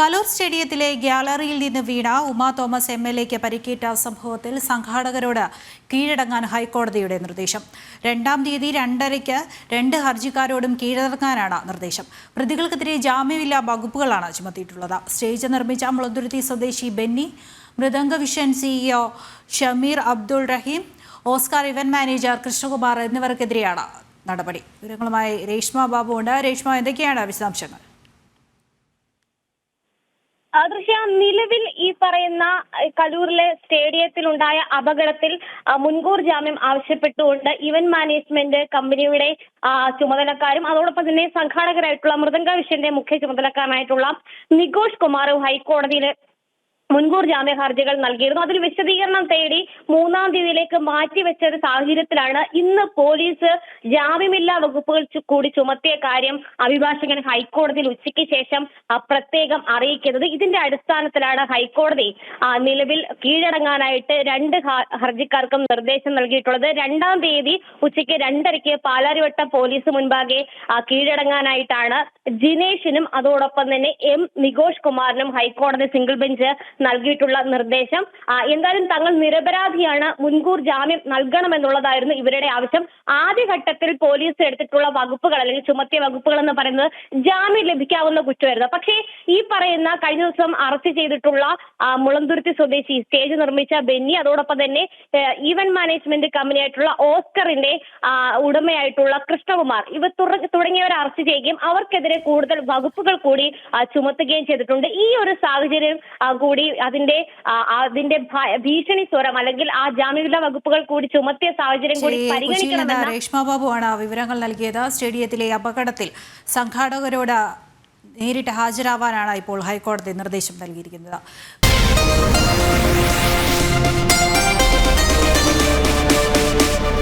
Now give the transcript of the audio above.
കലൂർ സ്റ്റേഡിയത്തിലെ ഗ്യാലറിയിൽ നിന്ന് വീണ ഉമാ തോമസ് എംഎൽഎയ്ക്ക് പരിക്കേറ്റ സംഭവത്തിൽ സംഘാടകരോട് കീഴടങ്ങാൻ ഹൈക്കോടതിയുടെ നിർദ്ദേശം. 2-ാം തീയതി 2:30-ക്ക് 2 ഹർജിക്കാരോടും കീഴടങ്ങാനാണ് നിർദ്ദേശം. പ്രതികൾക്കെതിരെ ജാമ്യമില്ലാ വകുപ്പുകളാണ് ചുമത്തിയിട്ടുള്ളത്. സ്റ്റേജ് നിർമ്മിച്ച മുളന്തുരുത്തി സ്വദേശി ബെന്നി, മൃദംഗവിഷൻ സിഇഒ ഷമീർ അബ്ദുൾ റഹീം, ഓസ്കാർ ഇവന്റ് മാനേജർ കൃഷ്ണകുമാർ എന്നിവർക്കെതിരെയാണ് നടപടി. വിവരങ്ങളുമായി രേഷ്മ ബാബു ഉണ്ട്. രേഷ്മ, എന്തൊക്കെയാണ് വിശദാംശങ്ങൾ? ദൃശ്യ, നിലവിൽ ഈ പറയുന്ന കലൂരിലെ സ്റ്റേഡിയത്തിലുണ്ടായ അപകടത്തിൽ മുൻകൂർ ജാമ്യം ആവശ്യപ്പെട്ടുകൊണ്ട് ഇവന്റ് മാനേജ്മെന്റ് കമ്പനിയുടെ ചുമതലക്കാരും അതോടൊപ്പം തന്നെ സംഘാടകരായിട്ടുള്ള മൃദംഗവിഷന്റെ മുഖ്യ ചുമതലക്കാരനായിട്ടുള്ള നികോഷ് കുമാറും ഹൈക്കോടതിയിൽ മുൻകൂർ ജാമ്യ ഹർജികൾ നൽകിയിരുന്നു. അതിൽ വിശദീകരണം തേടി 3-ാം തീയതിയിലേക്ക് മാറ്റിവെച്ച ഒരു സാഹചര്യത്തിലാണ് ഇന്ന് പോലീസ് ജാമ്യമില്ലാ വകുപ്പുകൾ കൂടി ചുമത്തിയ കാര്യം അഭിഭാഷകൻ ഹൈക്കോടതിയിൽ ഉച്ചയ്ക്ക് ശേഷം പ്രത്യേകം അറിയിക്കുന്നത്. ഇതിന്റെ അടിസ്ഥാനത്തിലാണ് ഹൈക്കോടതി നിലവിൽ കീഴടങ്ങാനായിട്ട് 2 ഹർജിക്കാർക്കും നിർദ്ദേശം നൽകിയിട്ടുള്ളത്. 2-ാം തീയതി ഉച്ചയ്ക്ക് 2:30-ക്ക് പാലാരിവട്ടം പോലീസ് മുൻപാകെ കീഴടങ്ങാനായിട്ടാണ് ജിനേഷിനും അതോടൊപ്പം തന്നെ നികോഷ് കുമാറിനും ഹൈക്കോടതി സിംഗിൾ ബെഞ്ച് നൽകിയിട്ടുള്ള നിർദ്ദേശം. എന്തായാലും തങ്ങൾ നിരപരാധിയാണ്, മുൻകൂർ ജാമ്യം നൽകണമെന്നുള്ളതായിരുന്നു ഇവരുടെ ആവശ്യം. ആദ്യഘട്ടത്തിൽ പോലീസ് എടുത്തിട്ടുള്ള വകുപ്പുകൾ അല്ലെങ്കിൽ ചുമത്തിയ വകുപ്പുകൾ എന്ന് പറയുന്നത് ജാമ്യം ലഭിക്കാവുന്ന കുറ്റമായിരുന്നു. പക്ഷേ ഈ പറയുന്ന കഴിഞ്ഞ ദിവസം അറസ്റ്റ് ചെയ്തിട്ടുള്ള മുളന്തുരുത്തി സ്വദേശി, സ്റ്റേജ് നിർമ്മിച്ച ബെന്നി, അതോടൊപ്പം തന്നെ ഈവന്റ് മാനേജ്മെന്റ് കമ്പനിയായിട്ടുള്ള ഓസ്കറിന്റെ ഉടമയായിട്ടുള്ള കൃഷ്ണകുമാർ, ഇവർ തുടങ്ങിയവരെ അറസ്റ്റ് ചെയ്യുകയും അവർക്കെതിരെ കൂടുതൽ വകുപ്പുകൾ കൂടി ചുമത്തുകയും ചെയ്തിട്ടുണ്ട്. ഈ ഒരു സാഹചര്യം കൂടി അതിന്റെ ഭീഷണി സ്വരം അല്ലെങ്കിൽ ആ ജാമ്യമില്ലാ വകുപ്പുകൾ കൂടി ചുമത്തിയ സാഹചര്യം കൂടി പരിഗണിക്കണമെന്ന് രേഷ്മ ബാബുവാണ് വിവരങ്ങൾ നൽകിയത്. സ്റ്റേഡിയത്തിലെ അപകടത്തിൽ സംഘാടകരോട് നേരിട്ട് ഹാജരാവാനാണ് ഇപ്പോൾ ഹൈക്കോടതി നിർദ്ദേശം നൽകിയിരിക്കുന്നത്.